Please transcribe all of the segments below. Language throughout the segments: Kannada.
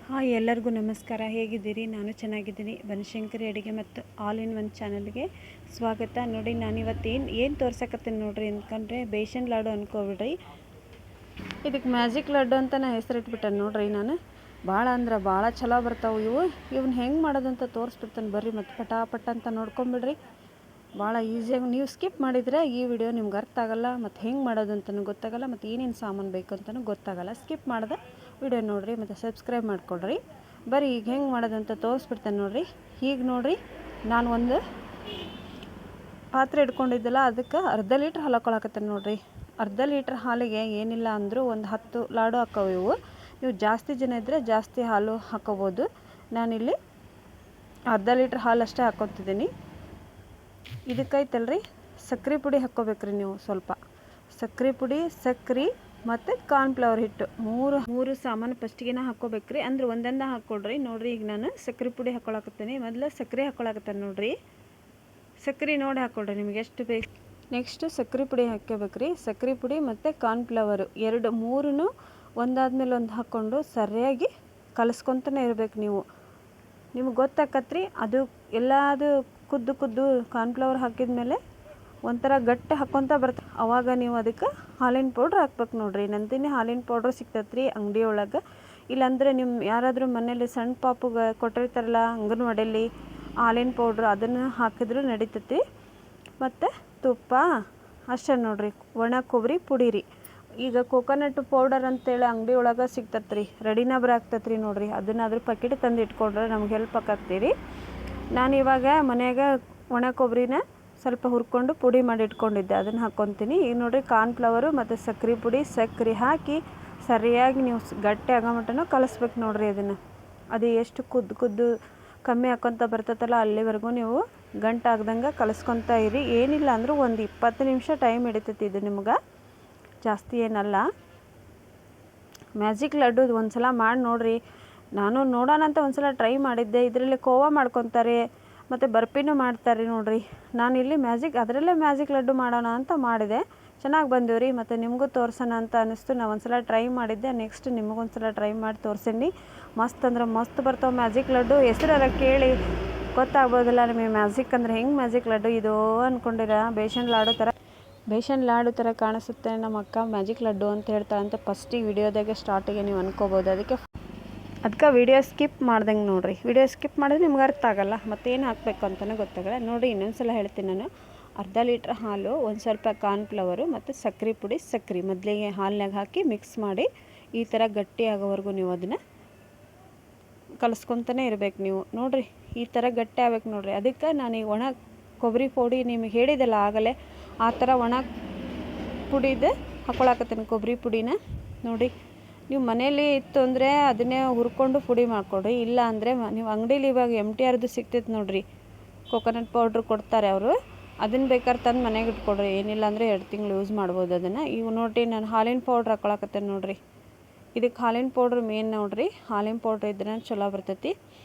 ಹಾಯ್ ಎಲ್ಲರಿಗೂ ನಮಸ್ಕಾರ. ಹೇಗಿದ್ದೀರಿ? ನಾನು ಚೆನ್ನಾಗಿದ್ದೀನಿ. ಬನಶಂಕರಿ ಅಡುಗೆ ಮತ್ತು ಆಲ್ ಇನ್ ಒನ್ ಚಾನಲ್ಗೆ ಸ್ವಾಗತ. ನೋಡಿ, ನಾನು ಇವತ್ತು ಏನು ತೋರ್ಸಕತ್ತೀನಿ ನೋಡ್ರಿ ಅಂದ್ಕೊಂಡ್ರೆ ಬೇಸನ್ ಲಾಡು ಅನ್ಕೋಬಿಡ್ರಿ. ಇದಕ್ಕೆ ಮ್ಯಾಜಿಕ್ ಲಡ್ಡು ಅಂತ ನಾನು ಹೆಸರಿಟ್ಬಿಟ್ಟೆ ನೋಡ್ರಿ. ನಾನು ಭಾಳ ಅಂದ್ರೆ ಭಾಳ ಚಲೋ ಬರ್ತಾವೆ ಇವನ್ನ ಹೆಂಗೆ ಮಾಡೋದಂತ ತೋರಿಸ್ಬಿಡ್ತಾನೆ ಬರ್ರಿ. ಮತ್ತು ಪಟಾಪಟ ಅಂತ ನೋಡ್ಕೊಂಬಿಡ್ರಿ. ಭಾಳ ಈಸಿಯಾಗಿ ನೀವು ಸ್ಕಿಪ್ ಮಾಡಿದರೆ ಈ ವಿಡಿಯೋ ನಿಮ್ಗೆ ಅರ್ಥ ಆಗೋಲ್ಲ, ಮತ್ತು ಹೆಂಗೆ ಮಾಡೋದಂತನೂ ಗೊತ್ತಾಗಲ್ಲ, ಮತ್ತು ಏನೇನು ಸಾಮಾನು ಬೇಕು ಅಂತಲೂ ಗೊತ್ತಾಗಲ್ಲ. ಸ್ಕಿಪ್ ಮಾಡಿದೆ ವಿಡಿಯೋ ನೋಡಿರಿ ಮತ್ತು ಸಬ್ಸ್ಕ್ರೈಬ್ ಮಾಡ್ಕೊಳ್ರಿ. ಬರೀ ಈಗ ಹೆಂಗೆ ಮಾಡೋದಂತ ತೋರಿಸ್ಬಿಡ್ತೇನೆ ನೋಡಿರಿ. ಈಗ ನೋಡಿರಿ, ನಾನು ಒಂದು ಪಾತ್ರೆ ಇಟ್ಕೊಂಡಿದ್ದಲ್ಲ, ಅದಕ್ಕೆ ಅರ್ಧ ಲೀಟ್ರ್ ಹಾಲು ಹಾಕ್ಕೊಳಕತ್ತೇನೆ ನೋಡಿರಿ. ಅರ್ಧ ಲೀಟ್ರ್ ಹಾಲಿಗೆ ಏನಿಲ್ಲ ಅಂದರೂ ಒಂದು 10 ಲಾಡು ಹಾಕವು ಇವು. ನೀವು ಜಾಸ್ತಿ ಜನ ಇದ್ದರೆ ಜಾಸ್ತಿ ಹಾಲು ಹಾಕೋಬೋದು. ನಾನಿಲ್ಲಿ ಅರ್ಧ ಲೀಟ್ರ್ ಹಾಲು ಅಷ್ಟೇ ಹಾಕ್ಕೊತಿದ್ದೀನಿ. ಇದಕ್ಕೈತಲ್ರಿ ಸಕ್ಕರೆ ಪುಡಿ ಹಾಕ್ಕೋಬೇಕ್ರಿ. ನೀವು ಸ್ವಲ್ಪ ಸಕ್ಕರೆ ಪುಡಿ, ಸಕ್ಕರೆ ಮತ್ತು ಕಾರ್ನ್ಫ್ಲವರ್ ಹಿಟ್ಟು ಮೂರು ಸಾಮಾನು ಫಸ್ಟಿಗೆನ ಹಾಕ್ಕೋಬೇಕ್ರಿ. ಅಂದ್ರೆ ಒಂದೊಂದ ಹಾಕ್ಕೊಡ್ರಿ. ನೋಡಿರಿ, ಈಗ ನಾನು ಸಕ್ಕರೆ ಪುಡಿ ಹಾಕ್ಕೊಳಕತ್ತೀನಿ. ಮೊದಲು ಸಕ್ಕರೆ ಹಾಕ್ಕೊಳಕತ್ತೇನೆ ನೋಡಿರಿ. ಸಕ್ಕರೆ ನೋಡಿ ಹಾಕ್ಕೊಡ್ರಿ ನಿಮ್ಗೆ ಎಷ್ಟು ಬೇಕು. ನೆಕ್ಸ್ಟ್ ಸಕ್ಕರೆ ಪುಡಿ ಹಾಕ್ಕೋಬೇಕ್ರಿ. ಸಕ್ಕರೆ ಪುಡಿ ಮತ್ತು ಕಾರ್ನ್ಫ್ಲವರು ಮೂರೂ ಒಂದಾದ್ಮೇಲೆ ಒಂದು ಹಾಕ್ಕೊಂಡು ಸರಿಯಾಗಿ ಕಲಿಸ್ಕೊತಾನೆ ಇರ್ಬೇಕು. ನಿಮ್ಗೆ ಗೊತ್ತಾಕತ್ರಿ. ಅದು ಎಲ್ಲದು ಕುದ್ದು ಕಾರ್ನ್ಫ್ಲವರ್ ಹಾಕಿದ್ಮೇಲೆ ಒಂಥರ ಗಟ್ಟಿ ಹಾಕ್ಕೊತ ಬರ್ತದೆ. ಅವಾಗ ನೀವು ಅದಕ್ಕೆ ಹಾಲಿನ ಪೌಡ್ರ್ ಹಾಕ್ಬೇಕು ನೋಡಿರಿ. ನಂದಿನಿ ಹಾಲಿನ ಪೌಡ್ರ್ ಸಿಗ್ತೈತ್ರಿ ಅಂಗಡಿ ಒಳಗೆ. ಇಲ್ಲಾಂದರೆ ನಿಮ್ಮ ಯಾರಾದರೂ ಮನೇಲಿ ಸಣ್ಣ ಪಾಪುಗೆ ಕೊಟ್ಟಿರ್ತಾರಲ್ಲ ಅಂಗನವಾಡಿಯಲ್ಲಿ ಹಾಲಿನ ಪೌಡ್ರ್, ಅದನ್ನು ಹಾಕಿದ್ರೂ ನಡೀತೈತಿ. ಮತ್ತು ತುಪ್ಪ ಅಷ್ಟೇ ನೋಡಿರಿ. ಒಣ ಕೊಬ್ಬರಿ ಪುಡಿ ರೀ. ಈಗ ಕೋಕೋನಟ್ ಪೌಡರ್ ಅಂತೇಳಿ ಅಂಗಡಿ ಒಳಗೆ ಸಿಗ್ತತ್ರಿ, ರೆಡಿನ ಬರಾಕ್ತತ್ರಿ ನೋಡಿರಿ. ಅದನ್ನಾದ್ರೂ ಪ್ಯಾಕೆಟ್ ತಂದು ಇಟ್ಕೊಂಡ್ರೆ ನಮ್ಗೆ ಹೆಲ್ಪ್ ಆಕತ್ತೀರಿ. ನಾನು ಇವಾಗ ಮನ್ಯಾಗ ಒಣ ಕೊಬ್ಬರಿನ ಸ್ವಲ್ಪ ಹುರ್ಕೊಂಡು ಪುಡಿ ಮಾಡಿ ಇಟ್ಕೊಂಡಿದ್ದೆ, ಅದನ್ನು ಹಾಕ್ಕೊತೀನಿ. ಈಗ ನೋಡಿರಿ, ಕಾರ್ನ್ಫ್ಲವರು ಮತ್ತು ಸಕ್ಕರೆ ಹಾಕಿ ಸರಿಯಾಗಿ ನೀವು ಗಟ್ಟಿ ಆಗೋ ಮಟ್ಟನೂ ಕಲಿಸ್ಬೇಕು ನೋಡಿರಿ. ಅದು ಎಷ್ಟು ಕುದ್ದು ಕಮ್ಮಿ ಹಾಕ್ಕೊತ ಬರ್ತೈತಲ್ಲ ಅಲ್ಲಿವರೆಗೂ ನೀವು ಗಂಟು ಆಗ್ದಂಗೆ ಕಲಿಸ್ಕೊತ ಇರಿ. ಏನಿಲ್ಲ ಅಂದರೂ ಒಂದು 20 ನಿಮಿಷ ಟೈಮ್ ಹಿಡಿತೈತಿ. ಇದು ನಿಮ್ಗೆ ಜಾಸ್ತಿ ಏನಲ್ಲ. ಮ್ಯಾಜಿಕ್ ಲಡ್ಡು ಒಂದು ಸಲ ಮಾಡಿ ನೋಡಿರಿ. ನಾನು ನೋಡೋಣ ಅಂತ ಒಂದು ಸಲ ಟ್ರೈ ಮಾಡಿದ್ದೆ. ಇದರಲ್ಲಿ ಕೋವಾ ಮಾಡ್ಕೊತಾರೆ ಮತ್ತು ಬರ್ಫಿನೂ ಮಾಡ್ತಾರೆ ನೋಡಿರಿ. ನಾನಿಲ್ಲಿ ಅದರಲ್ಲೇ ಮ್ಯಾಜಿಕ್ ಲಡ್ಡು ಮಾಡೋಣ ಅಂತ ಮಾಡಿದೆ. ಚೆನ್ನಾಗಿ ಬಂದಿವ್ರಿ. ಮತ್ತು ನಿಮಗೂ ತೋರ್ಸೋಣ ಅಂತ ಅನ್ನಿಸ್ತು. ನಾನು ಒಂದು ಸಲ ಟ್ರೈ ಮಾಡಿದ್ದೆ. ನೆಕ್ಸ್ಟ್ ನಿಮಗೊಂದು ಸಲ ಟ್ರೈ ಮಾಡಿ ತೋರಿಸೀನಿ. ಮಸ್ತ್ ಅಂದ್ರೆ ಮಸ್ತ್ ಬರ್ತಾವೆ ಮ್ಯಾಜಿಕ್ ಲಡ್ಡು. ಹೆಸರೆಲ್ಲ ಕೇಳಿ ಗೊತ್ತಾಗ್ಬೋದಲ್ಲ ನಿಮಗೆ ಮ್ಯಾಜಿಕ್ ಅಂದರೆ ಹೆಂಗೆ ಮ್ಯಾಜಿಕ್ ಲಡ್ಡು ಇದು ಅಂದ್ಕೊಂಡಿರ. ಬೇಸನ್ ಲಾಡು ಥರ ಕಾಣಿಸುತ್ತೆ ನಮ್ಮ ಅಕ್ಕ ಮ್ಯಾಜಿಕ್ ಲಡ್ಡು ಅಂತ ಹೇಳ್ತಾಳೆ ಅಂತ ಫಸ್ಟಿಗೆ ವಿಡಿಯೋದಾಗೆ ಸ್ಟಾರ್ಟಿಗೆ ನೀವು ಅನ್ಕೋಬೋದು. ಅದಕ್ಕೆ ವಿಡಿಯೋ ಸ್ಕಿಪ್ ಮಾಡ್ದಂಗೆ ನೋಡಿರಿ. ವಿಡಿಯೋ ಸ್ಕಿಪ್ ಮಾಡಿದ್ರೆ ನಿಮ್ಗೆ ಅರ್ಥ ಆಗೋಲ್ಲ, ಮತ್ತೇನು ಹಾಕಬೇಕು ಅಂತಲೇ ಗೊತ್ತಾಗಲ್ಲ. ನೋಡಿ, ಇನ್ನೊಂದು ಸಲ ಹೇಳ್ತೀನಿ ನಾನು. ಅರ್ಧ ಲೀಟ್ರ್ ಹಾಲು, ಒಂದು ಸ್ವಲ್ಪ ಕಾರ್ನ್ಫ್ಲವರು ಮತ್ತು ಸಕ್ಕರೆ ಪುಡಿ, ಮೊದಲಿಗೆ ಹಾಲಿನಾಗ ಹಾಕಿ ಮಿಕ್ಸ್ ಮಾಡಿ ಈ ಥರ ಗಟ್ಟಿ ಆಗೋವರೆಗೂ ನೀವು ಅದನ್ನು ಕಲಿಸ್ಕೊತಾನೆ ಇರಬೇಕು. ನೀವು ನೋಡಿರಿ, ಈ ಥರ ಗಟ್ಟಿ ಆಗ್ಬೇಕು ನೋಡಿರಿ. ಅದಕ್ಕೆ ನಾನು ಈ ಒಣ ಕೊಬ್ಬರಿ ಪುಡಿ ನಿಮಗೆ ಹೇಳಿದೆಲ್ಲ ಆಗಲೇ, ಆ ಥರ ಒಣ ಪುಡಿದು ಹಾಕ್ಕೊಳಕತ್ತೀನಿ ಕೊಬ್ಬರಿ ಪುಡಿನ. ನೋಡಿ, ನೀವು ಮನೇಲಿ ಇತ್ತು ಅಂದರೆ ಅದನ್ನೇ ಹುರ್ಕೊಂಡು ಪುಡಿ ಮಾಡಿಕೊಡ್ರಿ. ಇಲ್ಲ ಅಂದರೆ ನೀವು ಅಂಗಡೀಲಿ ಇವಾಗ MTRದು ಸಿಗ್ತೈತೆ ನೋಡಿರಿ, ಕೋಕೋನಟ್ ಪೌಡ್ರ್ ಕೊಡ್ತಾರೆ ಅವರು. ಅದನ್ನು ಬೇಕಾದ್ರೆ ತಂದು ಮನೆಗೆ ಇಟ್ಕೊಡ್ರಿ. ಏನಿಲ್ಲ ಅಂದರೆ 2 ತಿಂಗಳು ಯೂಸ್ ಮಾಡ್ಬೋದು ಅದನ್ನು. ಈಗ ನೋಡಿರಿ, ನಾನು ಹಾಲಿನ ಪೌಡ್ರ್ ಹಾಕ್ಕೊಳಕತ್ತೇನೆ ನೋಡಿರಿ. ಇದಕ್ಕೆ ಹಾಲಿನ ಪೌಡ್ರ್ ಮೇನ್ ನೋಡಿರಿ. ಹಾಲಿನ ಪೌಡ್ರ್ ಇದ್ರೆ ಚಲೋ ಬರ್ತೈತಿ.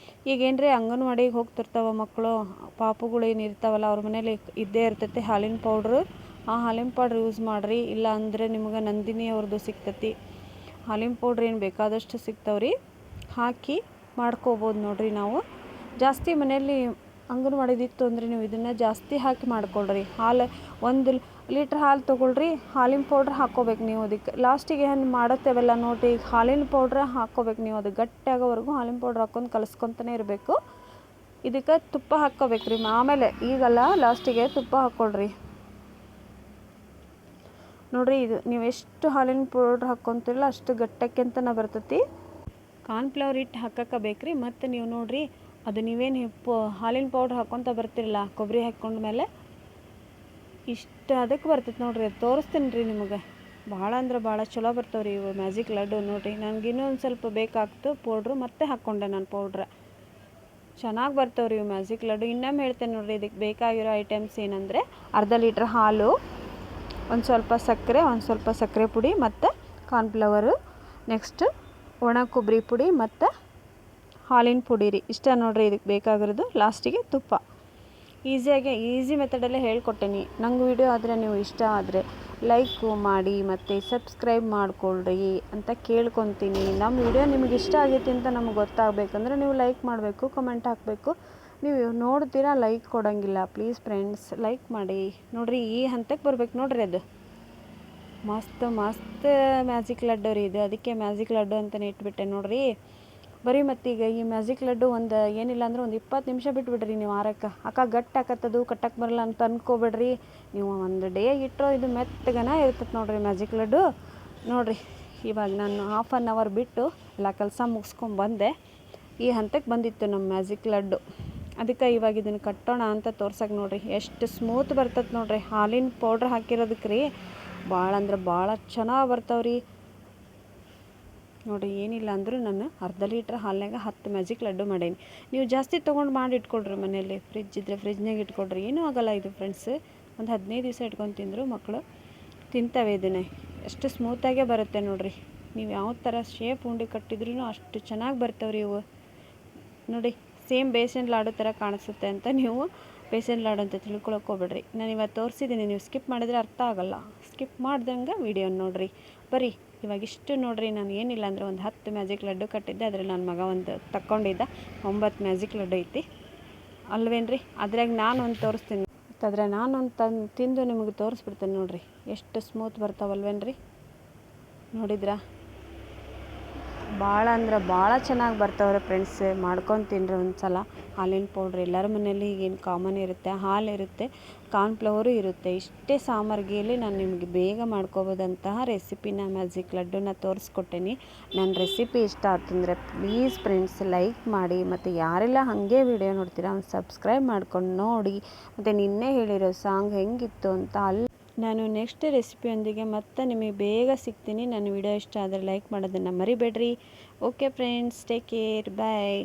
ಈಗೇನ್ರಿ ಅಂಗನವಾಡಿಗೆ ಹೋಗ್ತಿರ್ತಾವ ಮಕ್ಕಳು, ಪಾಪುಗಳು ಏನು ಇರ್ತಾವಲ್ಲ, ಅವ್ರ ಮನೇಲಿ ಇದ್ದೇ ಇರ್ತೈತಿ ಹಾಲಿನ ಪೌಡ್ರು. ಆ ಹಾಲಿನ ಪೌಡ್ರ್ ಯೂಸ್ ಮಾಡಿರಿ. ಇಲ್ಲ ಅಂದರೆ ನಿಮ್ಗೆ ನಂದಿನಿ ಅವ್ರದ್ದು ಸಿಗ್ತೈತಿ ಹಾಲಿನ ಪೌಡ್ರ್. ಏನು ಬೇಕಾದಷ್ಟು ಸಿಗ್ತಾವ್ರಿ, ಹಾಕಿ ಮಾಡ್ಕೋಬೋದು ನೋಡಿರಿ. ನಾವು ಜಾಸ್ತಿ ಮನೆಯಲ್ಲಿ ಅಂಗನವಾಡಿದಿತ್ತು ಅಂದರೆ ನೀವು ಇದನ್ನು ಜಾಸ್ತಿ ಹಾಕಿ ಮಾಡ್ಕೊಳ್ರಿ. ಹಾಲು 1 ಲೀಟ್ರ್ ಹಾಲು ತೊಗೊಳ್ರಿ. ಹಾಲಿನ ಪೌಡ್ರ್ ಹಾಕ್ಕೋಬೇಕು ನೀವು. ಅದಕ್ಕೆ ಲಾಸ್ಟಿಗೆ ಏನು ಮಾಡುತ್ತೇವೆಲ್ಲ ನೋಡಿರಿ, ಹಾಲಿನ ಪೌಡ್ರ್ ಹಾಕ್ಕೋಬೇಕು ನೀವು. ಅದು ಗಟ್ಟಿಯಾಗೋವರೆಗೂ ಹಾಲಿನ ಪೌಡ್ರ್ ಹಾಕ್ಕೊಂಡು ಕಲಿಸ್ಕೊತಾನೆ ಇರಬೇಕು. ಇದಕ್ಕೆ ತುಪ್ಪ ಹಾಕ್ಕೋಬೇಕ್ರಿ ಆಮೇಲೆ. ಈಗಲ್ಲ, ಲಾಸ್ಟಿಗೆ ತುಪ್ಪ ಹಾಕ್ಕೊಳ್ರಿ. ನೋಡಿರಿ, ಇದು ನೀವು ಎಷ್ಟು ಹಾಲಿನ ಪೌಡ್ರ್ ಹಾಕ್ಕೊತಿರಲ್ಲ ಅಷ್ಟು ಗಟ್ಟಕ್ಕೆಂತನ ಬರ್ತೈತಿ. ಕಾರ್ನ್ಫ್ಲವರ್ ಹಿಟ್ಟು ಹಾಕಬೇಕ್ರಿ. ಮತ್ತು ನೀವು ನೋಡಿರಿ, ಅದು ನೀವೇನು ಹಾಲಿನ ಪೌಡ್ರ್ ಹಾಕ್ಕೊತ ಬರ್ತಿರಲ್ಲ ಕೊಬ್ಬರಿ ಹಾಕ್ಕೊಂಡ್ಮೇಲೆ, ಇಷ್ಟು ಅದಕ್ಕೆ ಬರ್ತೈತೆ ನೋಡಿರಿ. ಅದು ತೋರಿಸ್ತೀನಿ ರೀ ನಿಮಗೆ. ಭಾಳ ಅಂದ್ರೆ ಭಾಳ ಚಲೋ ಬರ್ತಾವ್ರಿ ಇವು ಮ್ಯಾಜಿಕ್ ಲಡ್ಡು. ನೋಡಿರಿ, ನನಗೆ ಇನ್ನೊಂದು ಸ್ವಲ್ಪ ಬೇಕಾಗ್ತು ಪೌಡ್ರು, ಮತ್ತೆ ಹಾಕ್ಕೊಂಡೆ ನಾನು ಪೌಡ್ರ. ಚೆನ್ನಾಗಿ ಬರ್ತಾವ್ರಿ ಇವು ಮ್ಯಾಜಿಕ್ ಲಡ್ಡು. ಇನ್ನೊಮ್ಮೆ ಹೇಳ್ತೇನೆ ನೋಡಿರಿ. ಇದಕ್ಕೆ ಬೇಕಾಗಿರೋ ಐಟಮ್ಸ್ ಏನಂದರೆ ಅರ್ಧ ಲೀಟ್ರ್ ಹಾಲು, ಒಂದು ಸ್ವಲ್ಪ ಸಕ್ಕರೆ ಪುಡಿ ಮತ್ತು ಕಾರ್ನ್ಫ್ಲವರು, ನೆಕ್ಸ್ಟ್ ಒಣ ಕೊಬ್ಬರಿ ಪುಡಿ ಮತ್ತು ಹಾಲಿನ ಪುಡಿ ರೀ. ಇಷ್ಟ ನೋಡಿರಿ ಇದಕ್ಕೆ ಬೇಕಾಗಿರೋದು. ಲಾಸ್ಟಿಗೆ ತುಪ್ಪ. ಈಸಿ ಮೆಥಡಲ್ಲೇ ಹೇಳ್ಕೊಟ್ಟೇನಿ. ನಂಗೆ ವಿಡಿಯೋ ಆದರೆ ನೀವು ಇಷ್ಟ ಆದರೆ ಲೈಕು ಮಾಡಿ ಮತ್ತು ಸಬ್ಸ್ಕ್ರೈಬ್ ಮಾಡ್ಕೊಳ್ರಿ ಅಂತ ಕೇಳ್ಕೊತೀನಿ. ನಮ್ಮ ವಿಡಿಯೋ ನಿಮಗೆ ಇಷ್ಟ ಆಗೈತಿ ಅಂತ ನಮಗೆ ಗೊತ್ತಾಗಬೇಕಂದ್ರೆ ನೀವು ಲೈಕ್ ಮಾಡಬೇಕು, ಕಮೆಂಟ್ ಹಾಕಬೇಕು. ನೀವು ನೋಡ್ತೀರಾ ಲೈಕ್ ಕೊಡೋಂಗಿಲ್ಲ. ಪ್ಲೀಸ್ ಫ್ರೆಂಡ್ಸ್ ಲೈಕ್ ಮಾಡಿ. ನೋಡಿರಿ ಈ ಹಂತಕ್ಕೆ ಬರ್ಬೇಕು ನೋಡಿರಿ. ಅದು ಮಸ್ತ್ ಮ್ಯಾಜಿಕ್ ಲಡ್ಡು ರೀ ಇದು. ಅದಕ್ಕೆ ಮ್ಯಾಜಿಕ್ ಲಡ್ಡು ಅಂತಲೇ ಇಟ್ಬಿಟ್ಟೆ ನೋಡಿರಿ. ಬರೀ ಮತ್ತೀಗ ಈ ಮ್ಯಾಜಿಕ್ ಲಡ್ಡು ಒಂದು ಏನಿಲ್ಲ ಅಂದ್ರೆ ಒಂದು 20 ನಿಮಿಷ ಬಿಟ್ಬಿಡ್ರಿ ನೀವು ಆರಕ್ಕೆ. ಗಟ್ಟಿ ಹಾಕತ್ತದು ಕಟ್ಟಕ್ಕೆ ಬರಲ್ಲ ಅಂತ ಅನ್ಕೋಬೇಡ್ರಿ. ನೀವು ಒಂದು ಡೇ ಇಟ್ಟರು ಇದು ಮೆತ್ತಗನ ಇರ್ತದೆ ನೋಡಿರಿ ಮ್ಯಾಜಿಕ್ ಲಡ್ಡು. ನೋಡಿರಿ ಇವಾಗ ನಾನು ಹಾಫ್ ಆನ್ ಅವರ್ ಬಿಟ್ಟು ಎಲ್ಲ ಕೆಲಸ ಮುಗಿಸ್ಕೊಂಬಂದೆ. ಈ ಹಂತಕ್ಕೆ ಬಂದಿತ್ತು ನಮ್ಮ ಮ್ಯಾಜಿಕ್ ಲಡ್ಡು. ಅದಕ್ಕೆ ಇವಾಗ ಇದನ್ನು ಕಟ್ಟೋಣ ಅಂತ ತೋರ್ಸಕ್ಕೆ ನೋಡಿರಿ ಎಷ್ಟು ಸ್ಮೂತ್ ಬರ್ತದೆ ನೋಡಿರಿ. ಹಾಲಿನ ಪೌಡ್ರ್ ಹಾಕಿರೋದಕ್ಕೆ ರೀ ಭಾಳ ಅಂದ್ರೆ ಭಾಳ ಚೆನ್ನಾಗಿ ಬರ್ತಾವ್ರಿ. ನೋಡಿರಿ ಏನಿಲ್ಲ ಅಂದರೂ ನಾನು ಅರ್ಧ ಲೀಟ್ರ್ ಹಾಲಿನಾಗ 10 ಮ್ಯಾಜಿಕ್ ಲಡ್ಡು ಮಾಡೀನಿ. ನೀವು ಜಾಸ್ತಿ ತೊಗೊಂಡು ಮಾಡಿ ಇಟ್ಕೊಳ್ರಿ ಮನೆಯಲ್ಲಿ. ಫ್ರಿಜ್ ಇದ್ದರೆ ಫ್ರಿಜ್ನಾಗ ಇಟ್ಕೊಳ್ರಿ, ಏನೂ ಆಗೋಲ್ಲ ಇದು ಫ್ರೆಂಡ್ಸ್. ಒಂದು 15 ದಿವಸ ಇಟ್ಕೊಂಡು ತಿಂದರು ಮಕ್ಕಳು ತಿಂತವೆ ಇದನ್ನೇ. ಎಷ್ಟು ಸ್ಮೂತಾಗೇ ಬರುತ್ತೆ ನೋಡಿರಿ. ನೀವು ಯಾವ ಥರ ಶೇಪ್ ಉಂಡೆ ಕಟ್ಟಿದ್ರೂ ಅಷ್ಟು ಚೆನ್ನಾಗಿ ಬರ್ತಾವ್ರಿ ಇವು. ನೋಡಿ ಸೇಮ್ ಬೇಸನ್ ಲಾಡು ಥರ ಕಾಣಿಸುತ್ತೆ ಅಂತ ನೀವು ಬೇಸನ್ ಲಾಡು ಅಂತ ತಿಳ್ಕೊಳಕ್ಕೆ ಹೋಗ್ಬೇಡ್ರಿ. ನಾನು ಇವತ್ತು ತೋರಿಸಿದ್ದೀನಿ, ನೀವು ಸ್ಕಿಪ್ ಮಾಡಿದರೆ ಅರ್ಥ ಆಗೋಲ್ಲ. ಸ್ಕಿಪ್ ಮಾಡ್ದಂಗೆ ವೀಡಿಯೋ ನೋಡಿರಿ. ಬರೀ ಇವಾಗ ಇಷ್ಟು ನೋಡಿರಿ. ನಾನು ಏನಿಲ್ಲ ಅಂದರೆ ಒಂದು 10 ಮ್ಯಾಜಿಕ್ ಲಡ್ಡು ಕಟ್ಟಿದ್ದೆ. ಅದರಲ್ಲಿ ನನ್ನ ಮಗ ಒಂದು ತಗೊಂಡಿದ್ದ 9 ಮ್ಯಾಜಿಕ್ ಲಡ್ಡು ಐತಿ ಅಲ್ವೇನ್ರಿ. ಅದ್ರಾಗ ನಾನು ಒಂದು ತೋರಿಸ್ತೀನಿ. ಅದ್ರ ನಾನೊಂದು ತಿಂದು ನಿಮಗೆ ತೋರಿಸ್ಬಿಡ್ತೇನೆ ನೋಡಿರಿ ಎಷ್ಟು ಸ್ಮೂತ್ ಬರ್ತಾವಲ್ವೇನ್ರಿ. ನೋಡಿದ್ರಾ ಭಾಳ ಅಂದ್ರೆ ಭಾಳ ಚೆನ್ನಾಗಿ ಬರ್ತಾವ್ರೆ ಫ್ರೆಂಡ್ಸ್. ಮಾಡ್ಕೊಂಡು ತಿನ್ನಿರಿ ಒಂದು ಸಲ. ಹಾಲಿನ ಪೌಡ್ರ್ ಎಲ್ಲರ ಮನೆಯಲ್ಲಿ ಈಗೇನು ಕಾಮನ್ ಇರುತ್ತೆ. ಹಾಲು ಇರುತ್ತೆ, ಕಾರ್ನ್ಫ್ಲವರು ಇರುತ್ತೆ. ಇಷ್ಟೇ ಸಾಮಗ್ರಿಯಲ್ಲಿ ನಾನು ನಿಮಗೆ ಬೇಗ ಮಾಡ್ಕೋಬೋದಂತಹ ರೆಸಿಪಿನ ಮ್ಯಾಜಿಕ್ ಲಡ್ಡುನ ತೋರಿಸ್ಕೊಟ್ಟೇನಿ. ನನ್ನ ರೆಸಿಪಿ ಇಷ್ಟ ಆತಂದರೆ ಪ್ಲೀಸ್ ಫ್ರೆಂಡ್ಸ್ ಲೈಕ್ ಮಾಡಿ. ಮತ್ತು ಯಾರೆಲ್ಲ ಹಾಗೆ ವಿಡಿಯೋ ನೋಡ್ತೀರಾ ಒಂದು ಸಬ್ಸ್ಕ್ರೈಬ್ ಮಾಡ್ಕೊಂಡು ನೋಡಿ. ಮತ್ತು ನಿನ್ನೆ ಹೇಳಿರೋ ಸಾಂಗ್ ಹೆಂಗಿತ್ತು ಅಂತ ಅಲ್ಲಿ ನಾನು ನೆಕ್ಸ್ಟ್ ರೆಸಿಪಿಯೊಂದಿಗೆ ಮತ್ತೆ ನಿಮಗೆ ಬೇಗ ಸಿಗ್ತೀನಿ. ನನ್ನ ವಿಡಿಯೋ ಇಷ್ಟ ಆದರೆ ಲೈಕ್ ಮಾಡೋದನ್ನು ಮರಿಬೇಡ್ರಿ. ಓಕೆ ಫ್ರೆಂಡ್ಸ್, ಟೇಕ್ ಕೇರ್, ಬಾಯ್.